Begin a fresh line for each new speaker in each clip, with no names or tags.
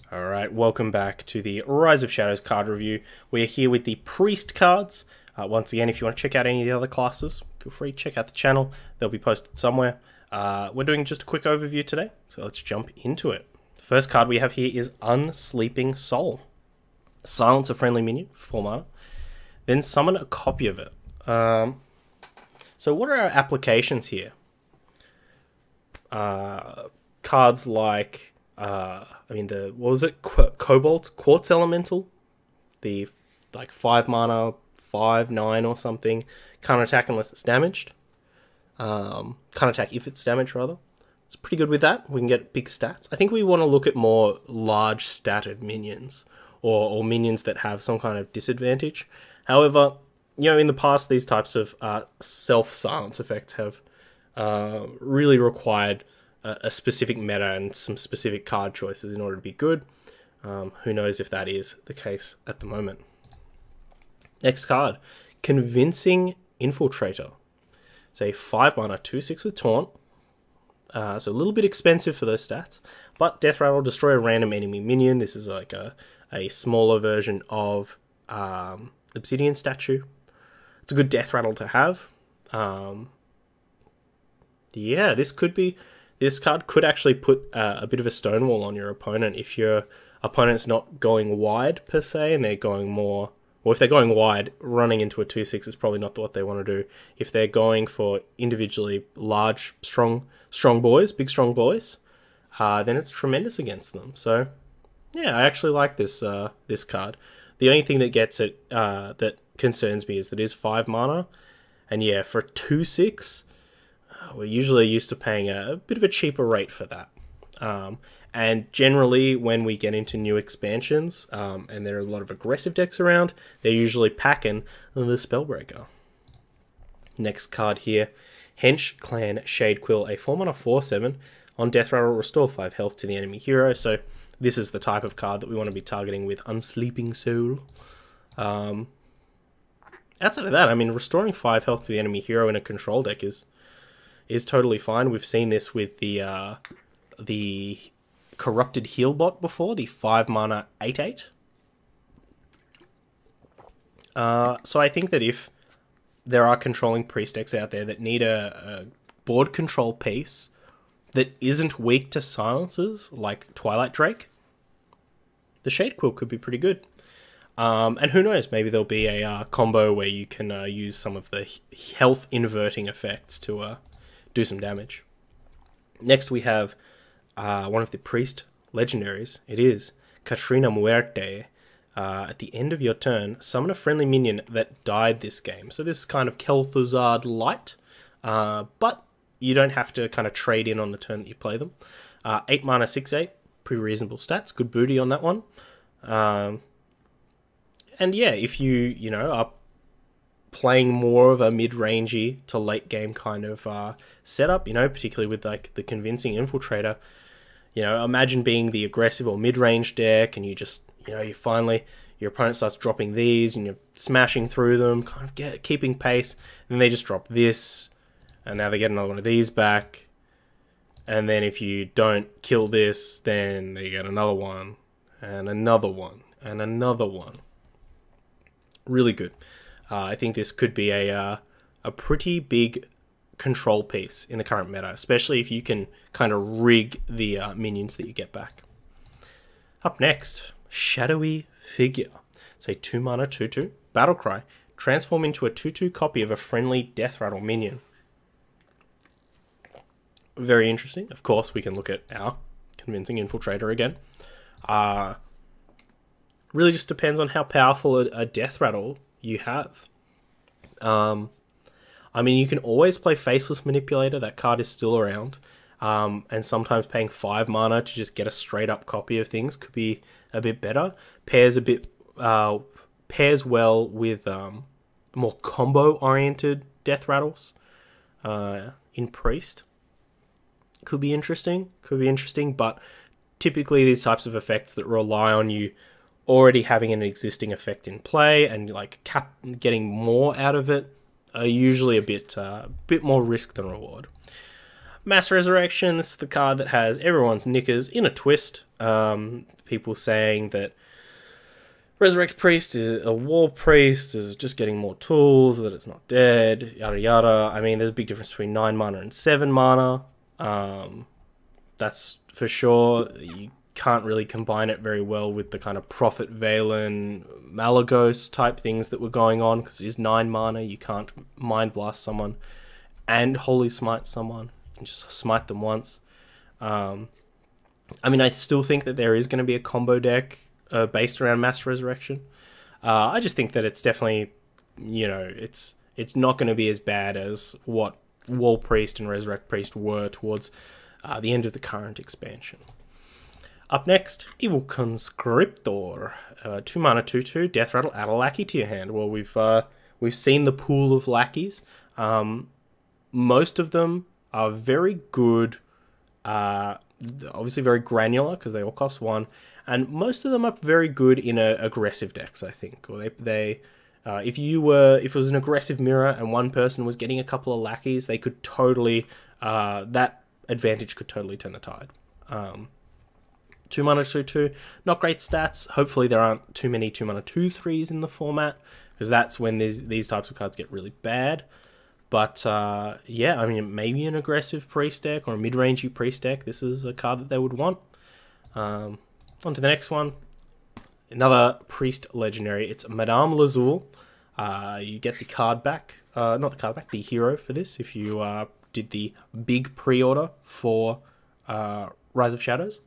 Alright, welcome back to the Rise of Shadows card review. We're here with the Priest cards. Once again, if you want to check out any of the other classes, feel free to check out the channel. They'll be posted somewhere. We're doing just a quick overview today, so let's jump into it. The first card we have here is Unsleeping Soul. Silence a friendly minion for 4 mana. Then summon a copy of it. So what are our applications here? Cards like... what was it? Cobalt? Quartz Elemental? The, 5 mana, 5/9 or something. Can't attack unless it's damaged. Can't attack if it's damaged, rather. It's pretty good with that. We can get big stats. I think we want to look at more large statted minions. Or minions that have some kind of disadvantage. However, in the past, these types of self-silence effects have really required a specific meta and some specific card choices in order to be good. Who knows if that is the case at the moment. Next card, Convincing Infiltrator. It's a 5 mana 2/6 with Taunt. So a little bit expensive for those stats. But Deathrattle, destroy a random enemy minion. This is like a smaller version of Obsidian Statue. It's a good Deathrattle to have. Yeah, this card could actually put a bit of a stonewall on your opponent if your opponent's not going wide, per se, and they're going more... Well, if they're going wide, running into a 2/6 is probably not what they want to do. If they're going for individually large, strong boys, big strong boys, then it's tremendous against them. So, yeah, I actually like this this card. The only thing that gets it, that concerns me is that it is 5 mana, and yeah, for a 2/6... we're usually used to paying a bit of a cheaper rate for that. And generally, when we get into new expansions, and there are a lot of aggressive decks around, they're usually packing the Spellbreaker. Next card here, Hench Clan Shadequill, a 4 mana 4/7. On Deathrattle, restore 5 health to the enemy hero. So this is the type of card that we want to be targeting with Unsleeping Soul. Outside of that, I mean, restoring 5 health to the enemy hero in a control deck is totally fine. We've seen this with the Corrupted Healbot before, the 5 mana 8/8. So I think that if there are controlling priest decks out there that need a board control piece that isn't weak to silences, like Twilight Drake, the Shadequill could be pretty good. And who knows, maybe there'll be a combo where you can use some of the health inverting effects to do some damage. Next we have one of the priest legendaries. It is Katrina Muerte. At the end of your turn, summon a friendly minion that died this game. So this is kind of Kel'Thuzad light, but you don't have to kind of trade in on the turn that you play them. 8 mana 6/8, pretty reasonable stats, good booty on that one. And yeah, if you are playing more of a mid-rangey to late game kind of setup, particularly with like the Convincing Infiltrator, imagine being the aggressive or mid-range deck, and you just, your opponent starts dropping these, and you're smashing through them, kind of keeping pace, and then they just drop this, and now they get another one of these back, and then if you don't kill this, then they get another one, and another one, and another one. Really good. I think this could be a pretty big control piece in the current meta, especially if you can kind of rig the minions that you get back. Up next, Shadowy Figure. It's a 2 mana 2/2 Battlecry. Transform into a 2/2 copy of a friendly Deathrattle minion. Very interesting. Of course, we can look at our Convincing Infiltrator again. Really just depends on how powerful a Deathrattle you have. I mean, you can always play Faceless Manipulator. That card is still around. And sometimes paying 5 mana to just get a straight up copy of things could be a bit better. Pairs well with more combo oriented Deathrattles in Priest. Could be interesting. But typically these types of effects that rely on you already having an existing effect in play and like getting more out of it are usually a bit more risk than reward. Mass Resurrection, this is the card that has everyone's knickers in a twist. People saying that Resurrect Priest is a War Priest, is just getting more tools, that it's not dead, yada yada. I mean, there's a big difference between 9 mana and 7 mana. That's for sure. You can't really combine it very well with the kind of Prophet Valen, Malagos type things that were going on, because it is 9 mana. You can't Mind Blast someone and Holy Smite someone. You can just smite them once. I mean, I still think that there is going to be a combo deck based around Mass Resurrection. I just think that it's definitely, you know, it's not going to be as bad as what Wall Priest and Resurrect Priest were towards the end of the current expansion. Up next, Evil Conscriptor. 2 mana 2/2, Deathrattle, add a Lackey to your hand. Well, we've seen the pool of Lackeys. Most of them are very good, obviously very granular because they all cost 1, and most of them are very good in aggressive decks, I think. Or if it was an aggressive mirror and one person was getting a couple of Lackeys, they could totally, that advantage could totally turn the tide. 2 mana 2/2, not great stats. Hopefully there aren't too many 2 mana 2/3s in the format, because that's when these types of cards get really bad. But yeah, I mean, maybe an aggressive priest deck or a mid-rangey priest deck, this is a card that they would want. On to the next one. Another priest legendary. It's Madame Lazul. You get the card back. Not the card back, the hero for this, if you did the big pre-order for Rise of Shadows.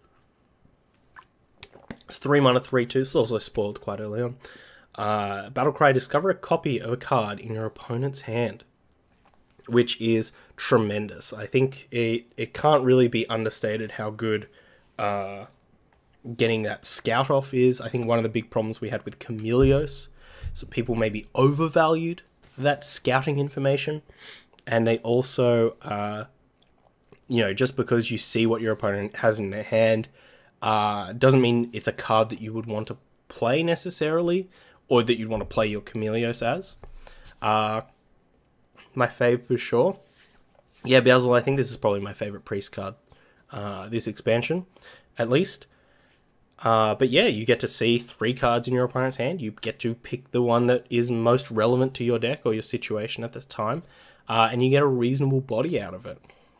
It's 3 mana 3/2. This is also spoiled quite early on. Battlecry, discover a copy of a card in your opponent's hand, which is tremendous. I think it can't really be understated how good getting that scout off is. I think one of the big problems we had with Chameleos is that people maybe overvalued that scouting information, and they also, you know, just because you see what your opponent has in their hand, doesn't mean it's a card that you would want to play necessarily, or that you'd want to play your Chameleos as. My fave for sure. Yeah, Basil, I think this is probably my favorite priest card, this expansion, at least. But yeah, you get to see 3 cards in your opponent's hand. You get to pick the one that is most relevant to your deck or your situation at the time, and you get a reasonable body out of it.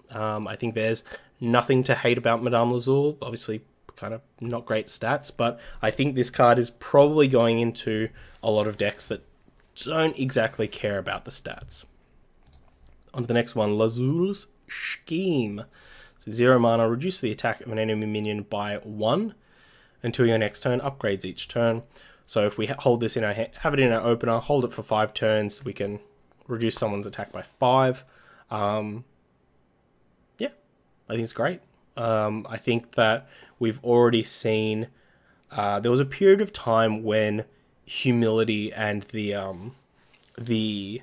I think there's nothing to hate about Madame Lazul. Obviously, kind of not great stats, but I think this card is probably going into a lot of decks that don't exactly care about the stats. On to the next one, Lazul's Scheme. So 0 mana, reduce the attack of an enemy minion by 1 until your next turn, upgrades each turn. So if we hold this in our hand, have it in our opener, hold it for 5 turns, we can reduce someone's attack by 5. Yeah, I think it's great. I think that we've already seen, there was a period of time when Humility and the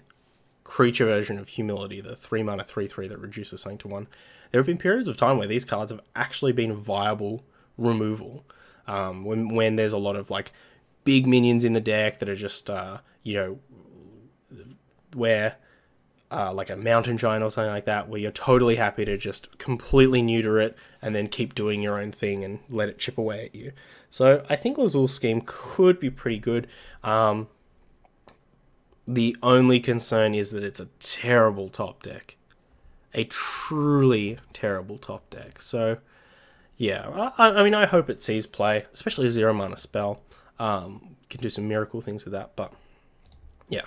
creature version of Humility, the 3 mana 3/3 that reduces something to 1, there have been periods of time where these cards have actually been viable removal. When there's a lot of like big minions in the deck that are just, you know, where like a mountain giant or something like that, where you're totally happy to just completely neuter it and then keep doing your own thing and let it chip away at you. So I think Lazul's Scheme could be pretty good. The only concern is that it's a terrible top deck. A truly terrible top deck. So yeah, I mean, I hope it sees play, especially a 0 mana spell. Can do some miracle things with that, but yeah.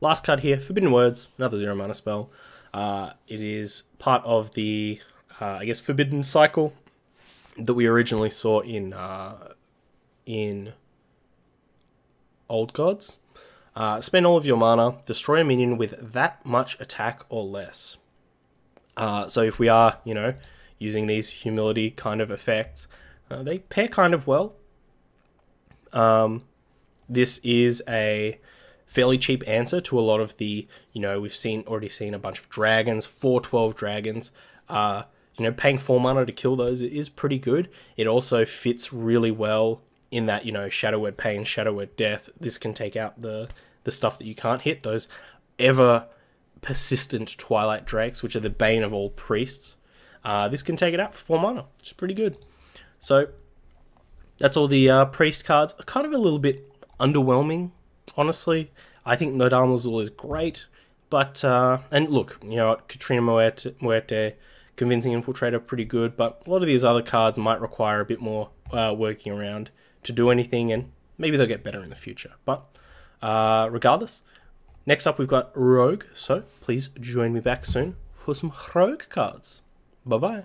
Last card here, Forbidden Words, another 0 mana spell. It is part of the, I guess, Forbidden cycle that we originally saw in Old Gods. Spend all of your mana, destroy a minion with that much attack or less. So if we are, you know, using these Humility kind of effects, they pair kind of well. This is a fairly cheap answer to a lot of the, you know, we've already seen a bunch of dragons, 4/12 dragons. You know, paying 4 mana to kill those is pretty good. It also fits really well in that, you know, Shadow Word Pain, Shadow Word Death. This can take out the stuff that you can't hit, those ever persistent Twilight Drakes, which are the bane of all priests. this can take it out for 4 mana, which is pretty good. So that's all the priest cards. Kind of a little bit underwhelming, honestly. I think Nodamazul is great, but and look, you know, Katrina Muerte, Convincing Infiltrator, pretty good, but a lot of these other cards might require a bit more working around to do anything, and maybe they'll get better in the future. But regardless, next up we've got Rogue, so please join me back soon for some Rogue cards. Bye-bye.